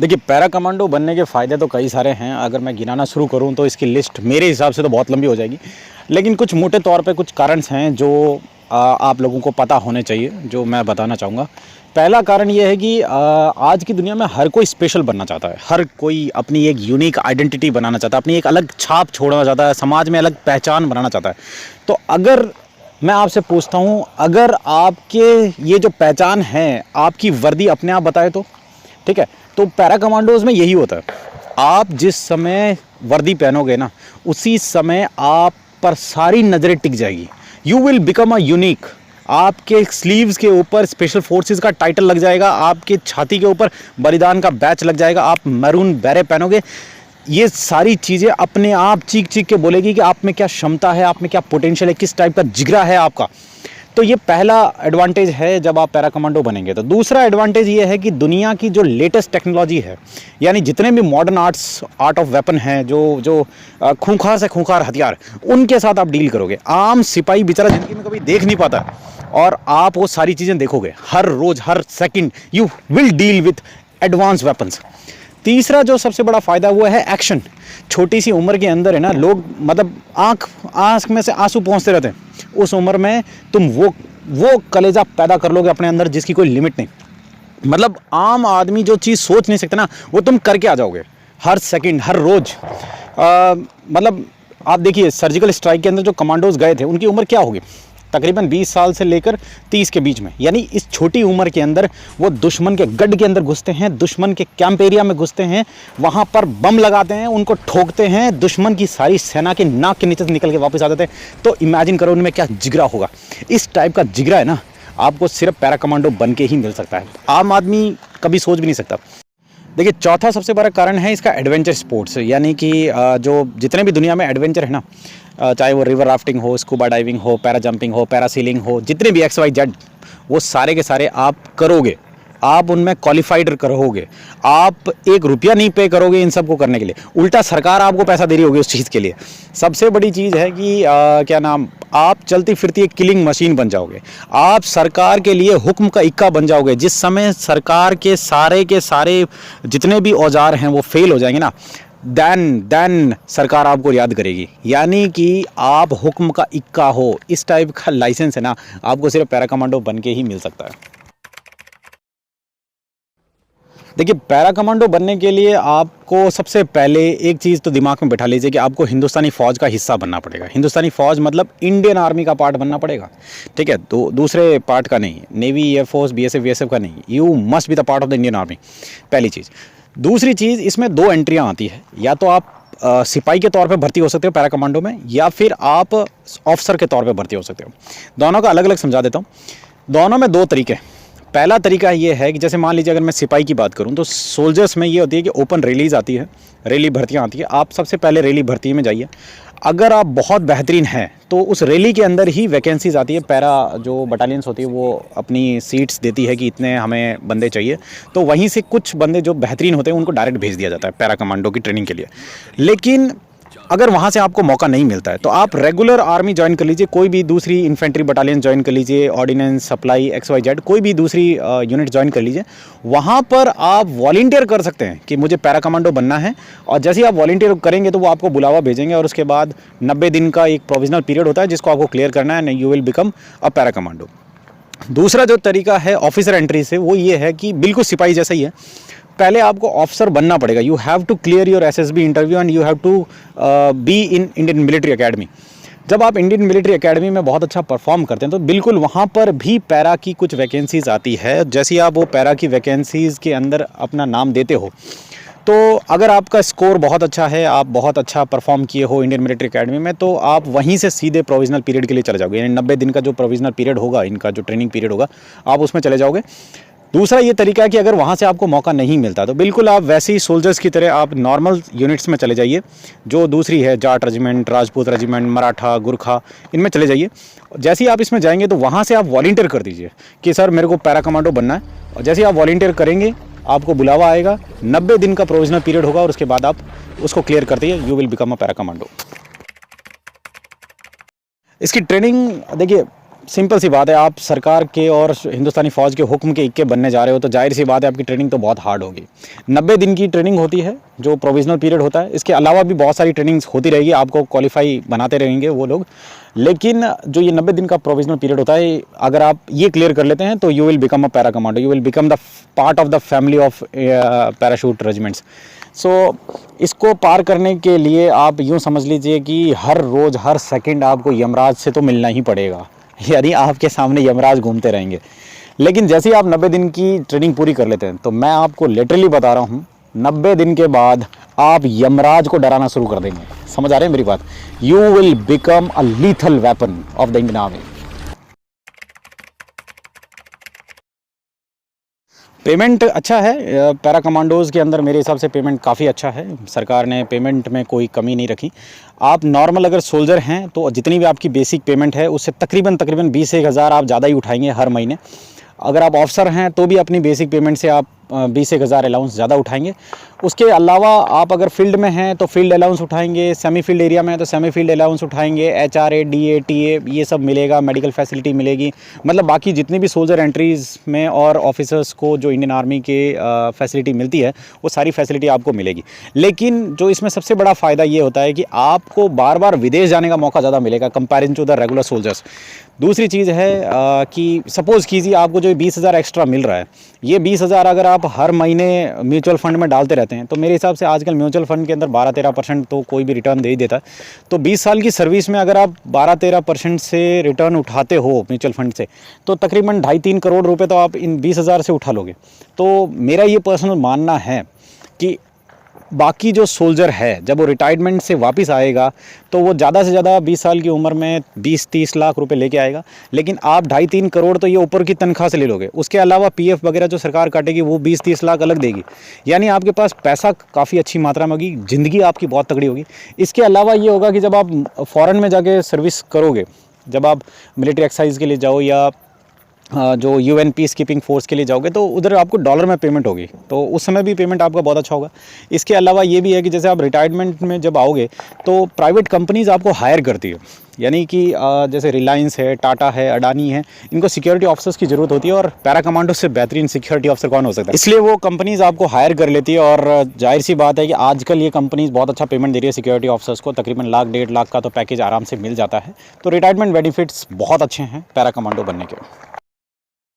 देखिए, para commando बनने के फ़ायदे तो कई सारे हैं। अगर मैं गिनाना शुरू करूँ तो इसकी लिस्ट मेरे हिसाब से तो बहुत लंबी हो जाएगी। लेकिन कुछ मोटे तौर पे कुछ कारण हैं जो आप लोगों को पता होने चाहिए, जो मैं बताना चाहूँगा। पहला कारण ये है कि आज की दुनिया में हर कोई स्पेशल बनना चाहता है। हर कोई अपनी एक यूनिक आइडेंटिटी बनाना चाहता है, अपनी एक अलग छाप छोड़ना चाहता है, समाज में अलग पहचान बनाना चाहता है। तो अगर मैं आपसे पूछता हूँ, अगर आपके ये जो पहचान है, आपकी वर्दी अपने आप बताए तो ठीक है, तो पैरा कमांडोज़ में यही होता है। आप जिस समय वर्दी पहनोगे ना, उसी समय आप पर सारी नज़रें टिक जाएगी। You will become a unique. आपके स्लीव्स के ऊपर स्पेशल फोर्सेस का टाइटल लग जाएगा, आपके छाती के ऊपर बलिदान का बैच लग जाएगा, आप मैरून बैरे पहनोगे। ये सारी चीज़ें अपने आप चीख चीख के बोलेगी कि आप में क्या क्षमता है, आप में क्या पोटेंशियल है, किस टाइप का जिगरा है आपका। तो ये पहला एडवांटेज है जब आप पैरा कमांडो बनेंगे। तो दूसरा एडवांटेज ये है कि दुनिया की जो लेटेस्ट टेक्नोलॉजी है, यानी जितने भी मॉडर्न आर्ट ऑफ वेपन हैं, जो खूंखार से खूंखार हथियार, उनके साथ आप डील करोगे। आम सिपाही बेचारा ज़िंदगी में कभी देख नहीं पाता, और आप वो सारी चीज़ें देखोगे हर रोज़, हर second you will deal with advance weapons. तीसरा जो सबसे बड़ा फ़ायदा वो है एक्शन। छोटी सी उम्र के अंदर है ना, लोग मतलब आँख में से आंसू पहुँचते रहते हैं। उस उम्र में तुम वो कलेजा पैदा कर लोगे अपने अंदर जिसकी कोई लिमिट नहीं। मतलब आम आदमी जो चीज़ सोच नहीं सकता ना, वो तुम करके आ जाओगे हर सेकंड, हर रोज़। मतलब आप देखिए, सर्जिकल स्ट्राइक के अंदर जो कमांडोज गए थे, उनकी उम्र क्या होगी? तकरीबन 20 साल से लेकर 30 के बीच में। यानी इस छोटी उम्र के अंदर वो दुश्मन के गढ़ के अंदर घुसते हैं, दुश्मन के कैंप एरिया में घुसते हैं, वहाँ पर बम लगाते हैं, उनको ठोकते हैं, दुश्मन की सारी सेना के नाक के नीचे से निकल के वापस आ जाते हैं। तो इमेजिन करो उनमें क्या जिगरा होगा। इस टाइप का जिगरा है ना, आपको सिर्फ पैरा कमांडो बन के ही मिल सकता है। आम आदमी कभी सोच भी नहीं सकता। देखिए, चौथा सबसे बड़ा कारण है इसका एडवेंचर स्पोर्ट्स। यानी कि जो जितने भी दुनिया में एडवेंचर है ना, चाहे वो रिवर राफ्टिंग हो, स्कूबा डाइविंग हो, पैरा जंपिंग हो, पैरासीलिंग हो, जितने भी XYZ, वो सारे के सारे आप करोगे। आप उनमें क्वालिफाइड रहोगे। आप 1 रुपया नहीं पे करोगे इन सब को करने के लिए, उल्टा सरकार आपको पैसा दे रही होगी उस चीज़ के लिए। सबसे बड़ी चीज़ है कि क्या नाम, आप चलती फिरती एक किलिंग मशीन बन जाओगे। आप सरकार के लिए हुक्म का इक्का बन जाओगे। जिस समय सरकार के सारे जितने भी औजार हैं वो फेल हो जाएंगे ना, देन सरकार आपको याद करेगी। यानी कि आप हुक्म का इक्का हो। इस टाइप का लाइसेंस है ना, आपको सिर्फ पैरा कमांडो बन के ही मिल सकता है। देखिए, पैरा कमांडो बनने के लिए आपको सबसे पहले एक चीज़ तो दिमाग में बैठा लीजिए कि आपको हिंदुस्तानी फ़ौज का हिस्सा बनना पड़ेगा। हिंदुस्तानी फ़ौज मतलब इंडियन आर्मी का पार्ट बनना पड़ेगा, ठीक है। तो दूसरे पार्ट का नहीं, नेवी, एयरफोर्स, BSF, VSF का नहीं। You must be the part of the Indian army, पहली चीज़। दूसरी चीज़, इसमें 2 एंट्रियाँ आती है। या तो आप सिपाही के तौर पे भर्ती हो सकते हो पैरा कमांडो में, या फिर आप ऑफिसर के तौर पे भर्ती हो सकते हो। दोनों का अलग अलग समझा देता हूँ। दोनों में 2 तरीके हैं। पहला तरीका ये है कि जैसे मान लीजिए, अगर मैं सिपाही की बात करूं तो सोल्जर्स में ये होती है कि ओपन रिलीज़ आती है, रैली भर्तियां आती है। आप सबसे पहले रैली भर्ती में जाइए। अगर आप बहुत बेहतरीन हैं तो उस रैली के अंदर ही वैकेंसीज आती है। पैरा जो बटालियंस होती है वो अपनी सीट्स देती है कि इतने हमें बंदे चाहिए, तो वहीं से कुछ बंदे जो बेहतरीन होते हैं उनको डायरेक्ट भेज दिया जाता है पैरा कमांडो की ट्रेनिंग के लिए। लेकिन अगर वहाँ से आपको मौका नहीं मिलता है तो आप रेगुलर आर्मी ज्वाइन कर लीजिए, कोई भी दूसरी इन्फेंट्री बटालियन ज्वाइन कर लीजिए, ऑर्डिनेंस, सप्लाई, XYZ, कोई भी दूसरी यूनिट ज्वाइन कर लीजिए। वहाँ पर आप वॉलंटियर कर सकते हैं कि मुझे पैरा कमांडो बनना है, और जैसे ही आप वॉलंटियर करेंगे तो वो आपको बुलावा भेजेंगे, और उसके बाद 90 दिन का एक प्रोविजनल पीरियड होता है जिसको आपको क्लियर करना है, you will become a para commando. दूसरा जो तरीका है ऑफिसर एंट्री से, वो ये है कि बिल्कुल सिपाही जैसा ही है। पहले आपको ऑफिसर बनना पड़ेगा। You have to clear your SSB interview and you have to be in Indian Military Academy. जब आप इंडियन मिलिट्री एकेडमी में बहुत अच्छा परफॉर्म करते हैं तो बिल्कुल वहाँ पर भी पैरा की कुछ वैकेंसीज़ आती है। जैसे ही आप वो पैरा की वैकेंसीज़ के अंदर अपना नाम देते हो, तो अगर आपका स्कोर बहुत अच्छा है, आप बहुत अच्छा परफॉर्म किए हो इंडियन मिलिट्री एकेडमी में, तो आप वहीं से सीधे प्रोविजनल पीरियड के लिए चले जाओगे। यानी 90 दिन का जो प्रोविजनल पीरियड होगा, इनका जो ट्रेनिंग पीरियड होगा, आप उसमें चले जाओगे। दूसरा ये तरीका है कि अगर वहाँ से आपको मौका नहीं मिलता तो बिल्कुल आप वैसे ही सोल्जर्स की तरह आप नॉर्मल यूनिट्स में चले जाइए, जो दूसरी है, जाट रेजिमेंट, राजपूत रेजिमेंट, मराठा, गुरखा, इनमें चले जाइए। जैसे ही आप इसमें जाएंगे तो वहाँ से आप वॉलंटियर कर दीजिए कि सर मेरे को पैरा कमांडो बनना है, और जैसे ही आप वॉलंटियर करेंगे आपको बुलावा आएगा, 90 दिन का प्रोविजनल पीरियड होगा, और उसके बाद आप उसको क्लियर कर दिए, you will become a para commando. इसकी ट्रेनिंग देखिए, सिंपल सी बात है, आप सरकार के और हिंदुस्तानी फ़ौज के हुक्म के इक्के बनने जा रहे हो तो जाहिर सी बात है आपकी ट्रेनिंग तो बहुत हार्ड होगी। 90 दिन की ट्रेनिंग होती है जो प्रोविज़नल पीरियड होता है। इसके अलावा भी बहुत सारी ट्रेनिंग्स होती रहेगी, आपको क्वालिफाई बनाते रहेंगे वो लोग। लेकिन जो ये 90 दिन का प्रोविज़नल पीरियड होता है, अगर आप ये क्लियर कर लेते हैं तो you will become a para commando, you will become the part of the family of parachute regiments. So इसको पार करने के लिए आप यूँ समझ लीजिए कि हर रोज़ हर सेकंड आपको यमराज से तो मिलना ही पड़ेगा, यानी आपके सामने यमराज घूमते रहेंगे। लेकिन जैसे ही आप 90 दिन की ट्रेनिंग पूरी कर लेते हैं तो मैं आपको लिटरली बता रहा हूँ 90 दिन के बाद आप यमराज को डराना शुरू कर देंगे। समझ आ रहे हैं मेरी बात? You will become a lethal weapon of the Indian army. Payment अच्छा है, पैरा कमांडोज़ के अंदर मेरे हिसाब से पेमेंट काफ़ी अच्छा है। सरकार ने पेमेंट में कोई कमी नहीं रखी। आप नॉर्मल अगर सोल्जर हैं तो जितनी भी आपकी बेसिक पेमेंट है उससे तकरीबन 20 से 1000 आप ज़्यादा ही उठाएंगे हर महीने। अगर आप ऑफिसर हैं तो भी अपनी बेसिक पेमेंट से आप 20 से 1000 अलाउंस ज़्यादा उठाएंगे। उसके अलावा आप अगर फील्ड में हैं तो फील्ड अलाउंस उठाएंगे, सेमी फील्ड एरिया में है तो सेमी फील्ड अलाउंस उठाएंगे, HRA DA TA ये सब मिलेगा, मेडिकल फैसिलिटी मिलेगी। मतलब बाकी जितनी भी सोल्जर एंट्रीज़ में और ऑफिसर्स को जो इंडियन आर्मी के फैसिलिटी मिलती है वो सारी फैसिलिटी आपको मिलेगी। लेकिन जो इसमें सबसे बड़ा फ़ायदा ये होता है कि आपको बार बार विदेश जाने का मौका ज़्यादा मिलेगा comparison to the regular soldiers. दूसरी चीज़ है कि सपोज़ कीजिए आपको जो 20,000 एक्स्ट्रा मिल रहा है, ये 20,000 अगर आप हर महीने म्यूचुअल फंड में डालते रहते हैं तो मेरे हिसाब से आजकल म्यूचुअल फंड के अंदर 12-13% तो कोई भी रिटर्न दे ही देता है। तो 20 साल की सर्विस में अगर आप 12-13% से रिटर्न उठाते हो म्यूचुअल फंड से तो तकरीबन 2.5-3 करोड़ रुपए तो आप इन 20,000 से उठा लोगे। तो मेरा ये पर्सनल मानना है कि बाकी जो सोल्जर है जब वो रिटायरमेंट से वापस आएगा तो वो ज़्यादा से ज़्यादा 20 साल की उम्र में 20-30 लाख रुपए लेके आएगा। लेकिन आप 2.5-3 करोड़ तो ये ऊपर की तनख्वाह से ले लोगे। उसके अलावा PF वगैरह जो सरकार काटेगी वो 20-30 लाख अलग देगी। यानी आपके पास पैसा काफ़ी अच्छी मात्रा में होगी, ज़िंदगी आपकी बहुत तगड़ी होगी। इसके अलावा ये होगा कि जब आप फ़ॉरेन में जाके सर्विस करोगे, जब आप मिलिट्री एक्सरसाइज के लिए जाओ या जो UN पीस कीपिंग फोर्स के लिए जाओगे तो उधर आपको डॉलर में पेमेंट होगी, तो उस समय भी पेमेंट आपका बहुत अच्छा होगा। इसके अलावा ये भी है कि जैसे आप रिटायरमेंट में जब आओगे तो प्राइवेट कंपनीज़ आपको हायर करती है, यानी कि जैसे रिलायंस है, टाटा है, अडानी है, इनको सिक्योरिटी ऑफिसर्स की ज़रूरत होती है और पैरा कमांडो से बेहतरीन सिक्योरिटी ऑफिसर कौन हो सकता है। इसलिए वो कंपनीज़ आपको हायर कर लेती है और जाहिर सी बात है कि आजकल ये कंपनीज़ बहुत अच्छा पेमेंट दे रही है सिक्योरिटी ऑफिसर्स को, तकरीबन 1,00,000-1.5 लाख का तो पैकेज आराम से मिल जाता है। तो रिटायरमेंट बेनिफिट्स बहुत अच्छे हैं पैरा कमांडो बनने के।